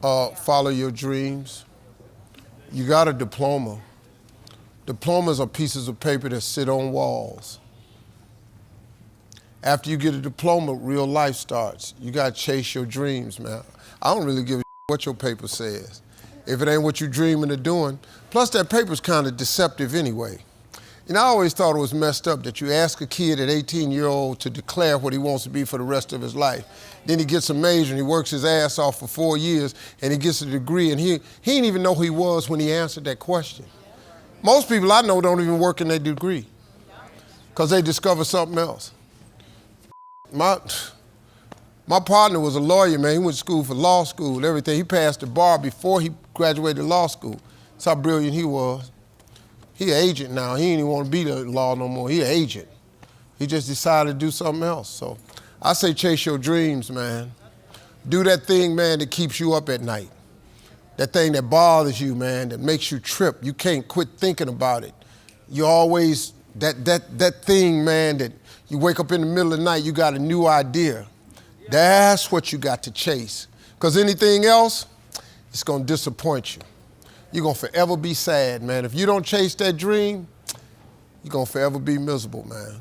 follow your dreams. You got a diploma. Diplomas are pieces of paper that sit on walls. After you get a diploma, real life starts. You got to chase your dreams, man. I don't really give a what your paper says. If it ain't what you're dreaming of doing, plus that paper's kind of deceptive anyway. And I always thought it was messed up that you ask a kid at 18-year-old to declare what he wants to be for the rest of his life. Then he gets a major and he works his ass off for 4 years and he gets a degree and he didn't even know who he was when he answered that question. Most people I know don't even work in their degree because they discover something else. My partner was a lawyer, man. He went to school for law school, everything. He passed the bar before he graduated law school. That's how brilliant he was. He an agent now. He ain't even want to be the law no more. He an agent. He just decided to do something else. So I say chase your dreams, man. Do that thing, man, that keeps you up at night. That thing that bothers you, man, that makes you trip. You can't quit thinking about it. You always, that thing, man, that you wake up in the middle of the night, you got a new idea. That's what you got to chase. Because anything else, it's going to disappoint you. You're going to forever be sad, man. If you don't chase that dream, you're going to forever be miserable, man.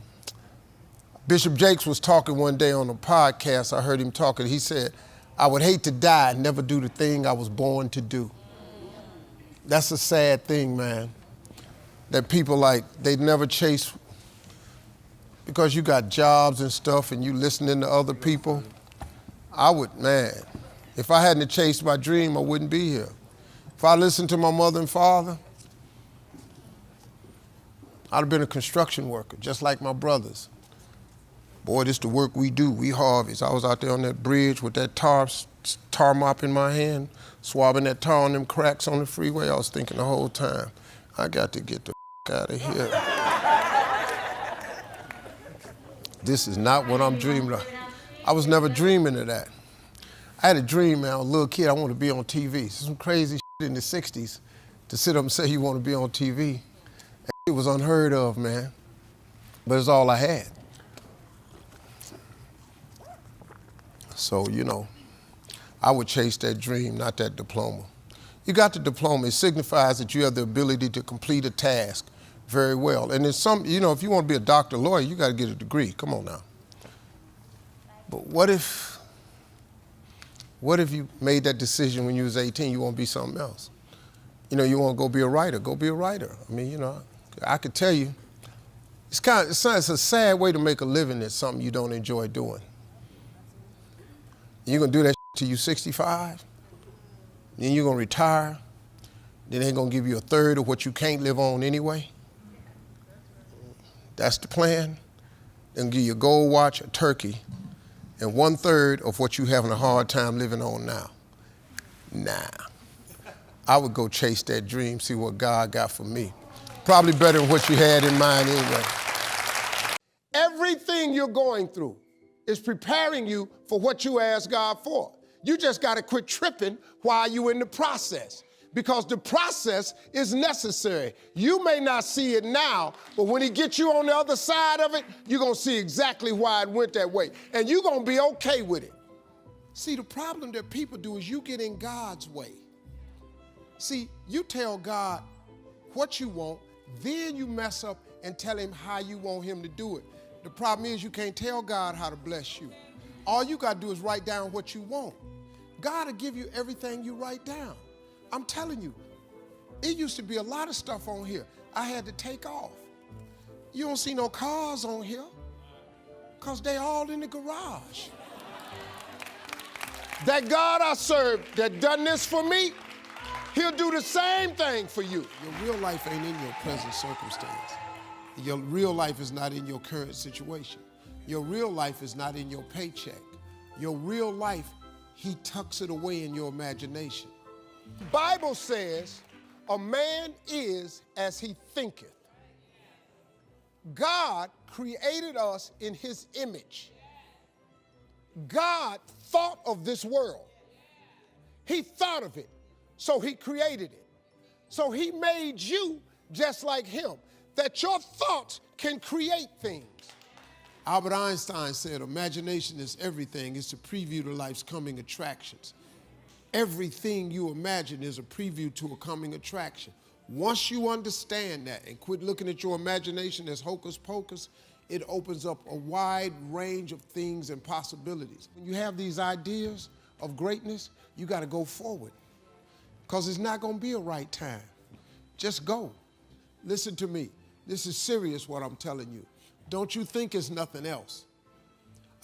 Bishop Jakes was talking one day on a podcast. I heard him talking. He said, I would hate to die and never do the thing I was born to do. That's a sad thing, man. That people they never chase because you got jobs and stuff and you listening to other people. If I hadn't chased my dream, I wouldn't be here. If I listened to my mother and father, I'd have been a construction worker, just like my brothers. Boy, this the work we do, we Harveys. I was out there on that bridge with that tar mop in my hand, swabbing that tar on them cracks on the freeway. I was thinking the whole time, I got to get the out of here. This is not what I'm dreaming of. I was never dreaming of that. I had a dream, man, I was a little kid, I wanted to be on TV. Some crazy shit in the 60s to sit up and say you want to be on TV. It was unheard of, man. But it's all I had. So, I would chase that dream, not that diploma. You got the diploma. It signifies that you have the ability to complete a task very well. And if you want to be a doctor, lawyer, you got to get a degree. Come on now. But what if you made that decision when you was 18, you want to be something else? You want to go be a writer, go be a writer. I mean, I could tell you, it's a sad way to make a living at something you don't enjoy doing. You're going to do that till you're 65, then you're going to retire, then they're going to give you a third of what you can't live on anyway. That's the plan. They're going to give you a gold watch, a turkey, and 1/3 of what you're having a hard time living on now. Nah. I would go chase that dream, see what God got for me. Probably better than what you had in mind anyway. Everything you're going through is preparing you for what you asked God for. You just got to quit tripping while you're in the process, because the process is necessary. You may not see it now, but when he gets you on the other side of it, you're going to see exactly why it went that way, and you're going to be okay with it. See, the problem that people do is you get in God's way. See, you tell God what you want, then you mess up and tell him how you want him to do it. The problem is you can't tell God how to bless you. All you got to do is write down what you want. God will give you everything you write down. I'm telling you, it used to be a lot of stuff on here I had to take off. You don't see no cars on here because they all in the garage. That God I serve that done this for me, he'll do the same thing for you. Your real life ain't in your present circumstance. Your real life is not in your current situation. Your real life is not in your paycheck. Your real life, he tucks it away in your imagination. The Bible says, a man is as he thinketh. God created us in his image. God thought of this world. He thought of it, so he created it. So he made you just like him, that your thoughts can create things. Albert Einstein said, imagination is everything. It's a preview to life's coming attractions. Everything you imagine is a preview to a coming attraction. Once you understand that and quit looking at your imagination as hocus pocus, it opens up a wide range of things and possibilities. When you have these ideas of greatness, you got to go forward, because it's not going to be a right time. Just go. Listen to me. This is serious what I'm telling you. Don't you think it's nothing else.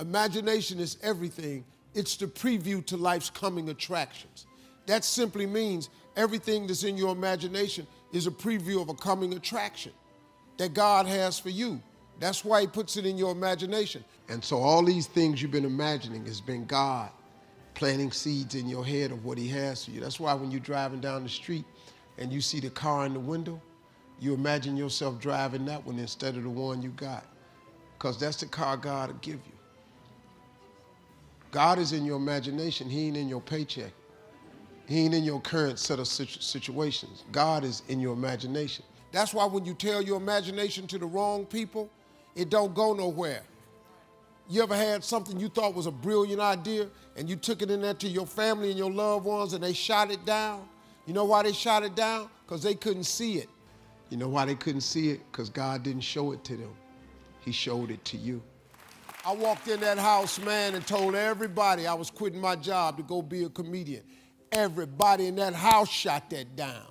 Imagination is everything. It's the preview to life's coming attractions. That simply means everything that's in your imagination is a preview of a coming attraction that God has for you. That's why he puts it in your imagination. And so all these things you've been imagining has been God planting seeds in your head of what he has for you. That's why when you're driving down the street and you see the car in the window, you imagine yourself driving that one instead of the one you got, because that's the car God will give you. God is in your imagination. He ain't in your paycheck. He ain't in your current set of situations. God is in your imagination. That's why when you tell your imagination to the wrong people, it don't go nowhere. You ever had something you thought was a brilliant idea and you took it in there to your family and your loved ones and they shot it down? You know why they shot it down? Because they couldn't see it. You know why they couldn't see it? Because God didn't show it to them. He showed it to you. I walked in that house, man, and told everybody I was quitting my job to go be a comedian. Everybody in that house shot that down.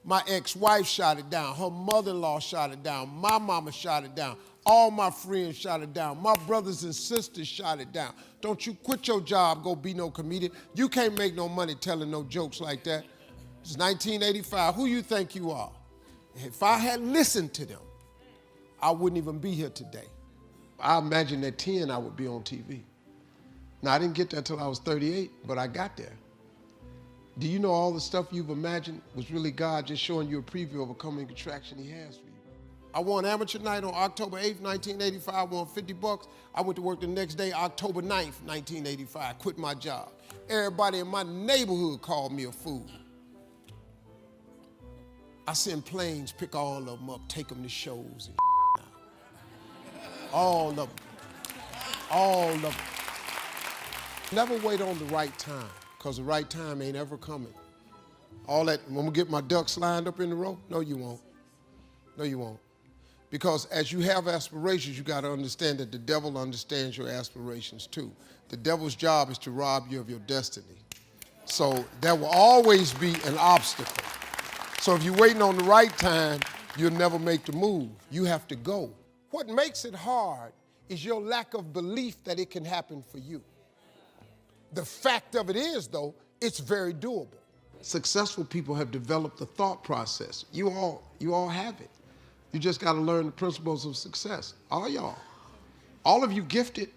My ex-wife shot it down. Her mother-in-law shot it down. My mama shot it down. All my friends shot it down. My brothers and sisters shot it down. Don't you quit your job, go be no comedian. You can't make no money telling no jokes like that. It's 1985. Who you think you are? If I had listened to them, I wouldn't even be here today. I imagined at 10 I would be on TV. Now, I didn't get there till I was 38, but I got there. Do you know all the stuff you've imagined was really God just showing you a preview of a coming attraction he has for you? I won amateur night on October 8th, 1985. I won $50. I went to work the next day, October 9th, 1985. Quit my job. Everybody in my neighborhood called me a fool. I send planes, pick all of them up, take them to shows. And all of them. All of them. Never wait on the right time, because the right time ain't ever coming. All that, when we get my ducks lined up in the row, no, you won't. No, you won't. Because as you have aspirations, you got to understand that the devil understands your aspirations too. The devil's job is to rob you of your destiny. So there will always be an obstacle. So if you're waiting on the right time, you'll never make the move. You have to go. What makes it hard is your lack of belief that it can happen for you. The fact of it is, though, it's very doable. Successful people have developed the thought process. You all have it. You just got to learn the principles of success. All y'all. All of you gifted.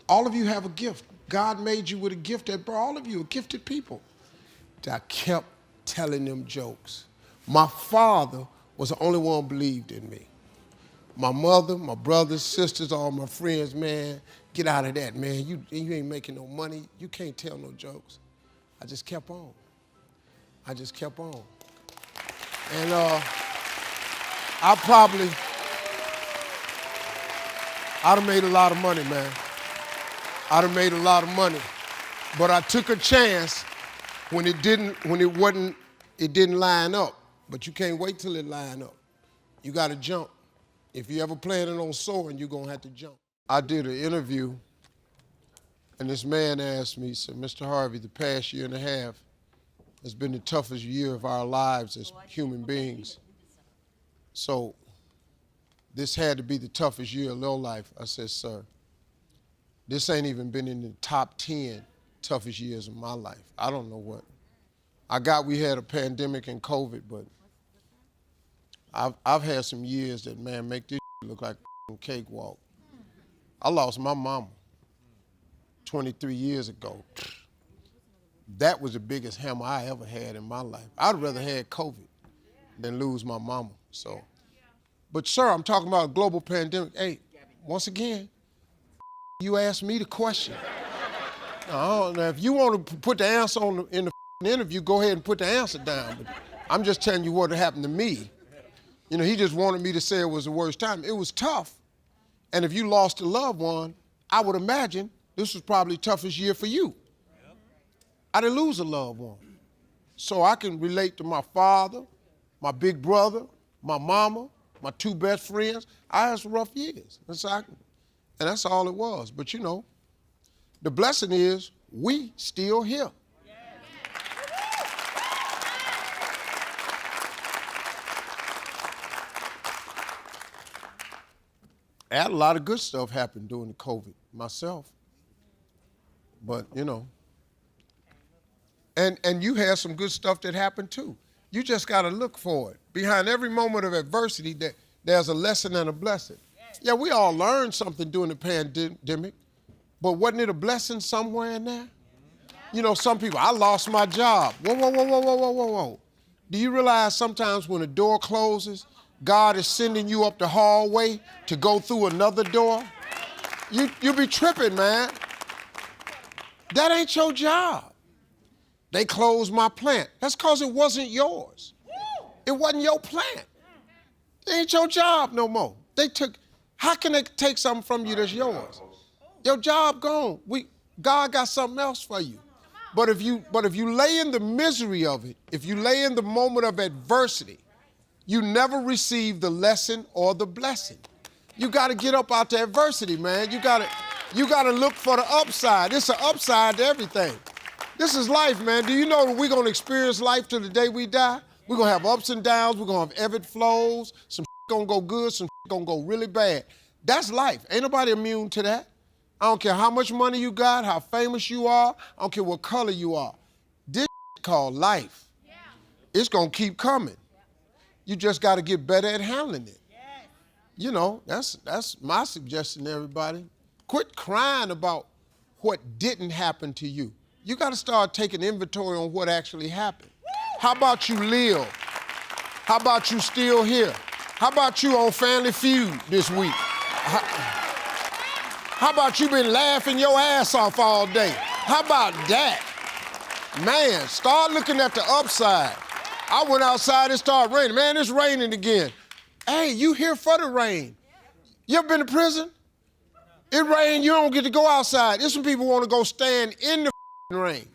All of you have a gift. God made you with a gift that brought all of you are gifted people. I kept telling them jokes. My father was the only one who believed in me. My mother, my brothers, sisters, all my friends, man, get out of that, man. You ain't making no money. You can't tell no jokes. I just kept on. I just kept on. And I'd have made a lot of money, man. I'd have made a lot of money. But I took a chance when it didn't line up. But you can't wait till it line up. You got to jump. If you ever planning on soaring, you're going to have to jump. I did an interview, and this man asked me, he said, Mr. Harvey, the past year and a half has been the toughest year of our lives as human beings. So this had to be the toughest year of your life. I said, sir, this ain't even been in the top 10 toughest years of my life. I don't know what. We had a pandemic and COVID, but I've had some years that, man, make this look like a cakewalk. I lost my mama 23 years ago. That was the biggest hammer I ever had in my life. I'd rather had COVID than lose my mama. So, but sir, I'm talking about a global pandemic. Hey, once again, you asked me the question. Now, if you want to put the answer in the interview, go ahead and put the answer down. But I'm just telling you what happened to me. You know, he just wanted me to say it was the worst time. It was tough. And if you lost a loved one, I would imagine this was probably the toughest year for you. I didn't lose a loved one. So I can relate to my father, my big brother, my mama, my two best friends. I had some rough years. And that's all it was. But you know, the blessing is we still here. I had a lot of good stuff happen during the COVID myself. But, you know, and you had some good stuff that happened too. You just got to look for it. Behind every moment of adversity, there's a lesson and a blessing. Yeah, we all learned something during the pandemic, but wasn't it a blessing somewhere in there? You know, some people, I lost my job. Whoa. Do you realize sometimes when a door closes, God is sending you up the hallway to go through another door? You be tripping, man. That ain't your job. They closed my plant. That's because it wasn't yours. It wasn't your plant. It ain't your job no more. How can they take something from you that's yours? Your job gone. God got something else for you. But if you lay in the misery of it, if you lay in the moment of adversity, you never receive the lesson or the blessing. You got to get up out the adversity, man. You got to look for the upside. It's an upside to everything. This is life, man. Do you know that we're going to experience life till the day we die? We're going to have ups and downs. We're going to have ebb and flows. Some going to go good. Some going to go really bad. That's life. Ain't nobody immune to that. I don't care how much money you got, how famous you are. I don't care what color you are. This called life. It's going to keep coming. You just got to get better at handling it. You know, that's my suggestion to everybody. Quit crying about what didn't happen to you. You got to start taking inventory on what actually happened. How about you live? How about you still here? How about you on Family Feud this week? How about you been laughing your ass off all day? How about that? Man, start looking at the upside. I went outside, it started raining. Man, it's raining again. Hey, you here for the rain. You ever been to prison? It rained, you don't get to go outside. There's some people want to go stand in the rain.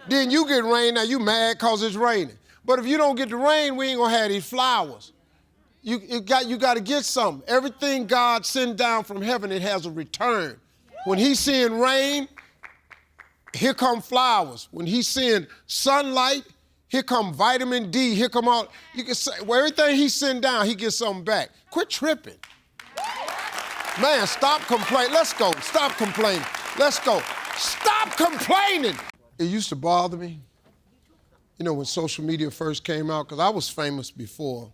Then you get rain, now you mad because it's raining. But if you don't get the rain, we ain't going to have these flowers. You got to get something. Everything God sends down from heaven, it has a return. When he send rain, here come flowers. When he send sunlight, here come vitamin D. Here come all. You can say, well, everything he send down, he gets something back. Quit tripping. Man, stop complaining. Let's go. Stop complaining. Let's go. Stop complaining. It used to bother me, you know, when social media first came out, because I was famous before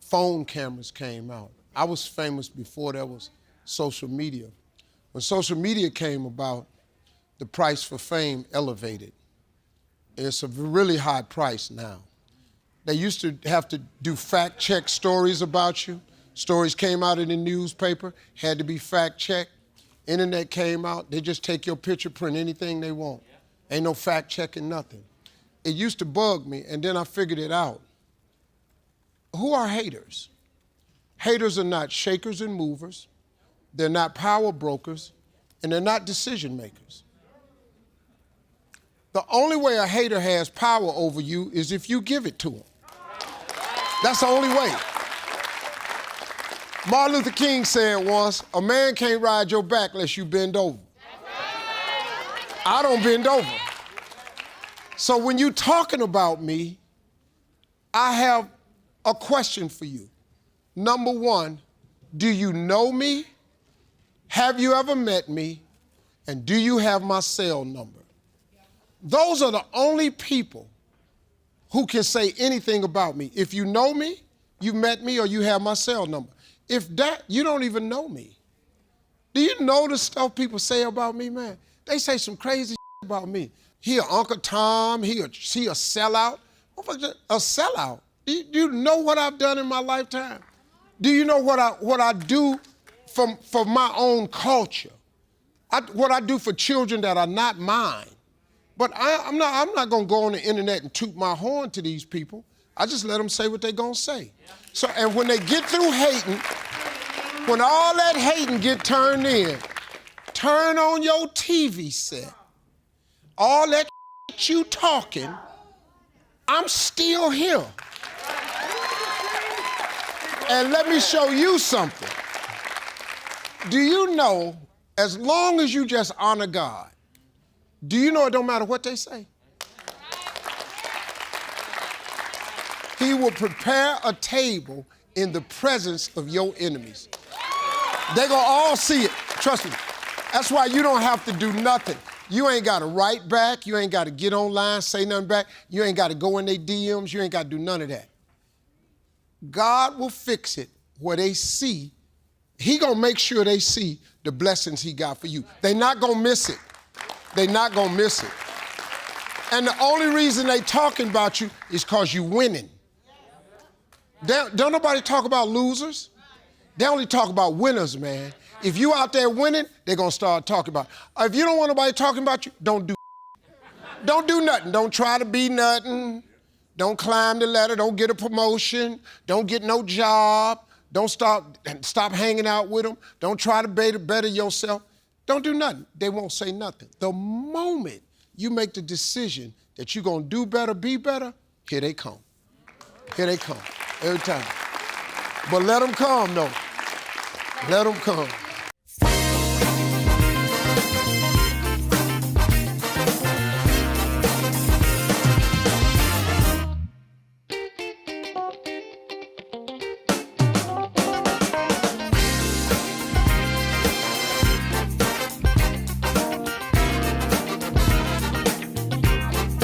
phone cameras came out. I was famous before there was social media. When social media came about, the price for fame elevated. It's a really high price now. They used to have to do fact-check stories about you. Stories came out in the newspaper, had to be fact-checked. Internet came out, they just take your picture, print anything they want. Ain't no fact-checking, nothing. It used to bug me, and then I figured it out. Who are haters? Haters are not shakers and movers. They're not power brokers, and they're not decision makers. The only way a hater has power over you is if you give it to them. That's the only way. Martin Luther King said once, a man can't ride your back unless you bend over. I don't bend over. So when you're talking about me, I have a question for you. Number one, do you know me? Have you ever met me? And do you have my cell number? Those are the only people who can say anything about me. If you know me, you met me, or you have my cell number. If that, you don't even know me. Do you know the stuff people say about me, man? They say some crazy about me. He a Uncle Tom, he a sellout. A sellout? Do you know what I've done in my lifetime? Do you know what I do for my own culture? What I do for children that are not mine? But I'm not going to go on the internet and toot my horn to these people. I just let them say what they're going to say. So, and when they get through hating, when all that hating get turned in, turn on your TV set. All that you talking, I'm still here. And let me show you something. Do you know, as long as you just honor God, do you know it don't matter what they say? He will prepare a table in the presence of your enemies. They're gonna all see it, trust me. That's why you don't have to do nothing. You ain't gotta write back, you ain't gotta get online, say nothing back, you ain't gotta go in their DMs, you ain't gotta do none of that. God will fix it where they see. He gonna make sure they see the blessings he got for you. They not gonna miss it. They not gonna miss it. And the only reason they talking about you is cause you winning. Don't nobody talk about losers. They only talk about winners, man. If you out there winning, they're gonna start talking about it. If you don't want nobody talking about you, don't do nothing. Don't try to be nothing. Don't climb the ladder. Don't get a promotion. Don't get no job. Don't stop hanging out with them. Don't try to better yourself. Don't do nothing. They won't say nothing. The moment you make the decision that you're gonna do better, be better, here they come. Here they come, every time. But let them come, though. Let them come.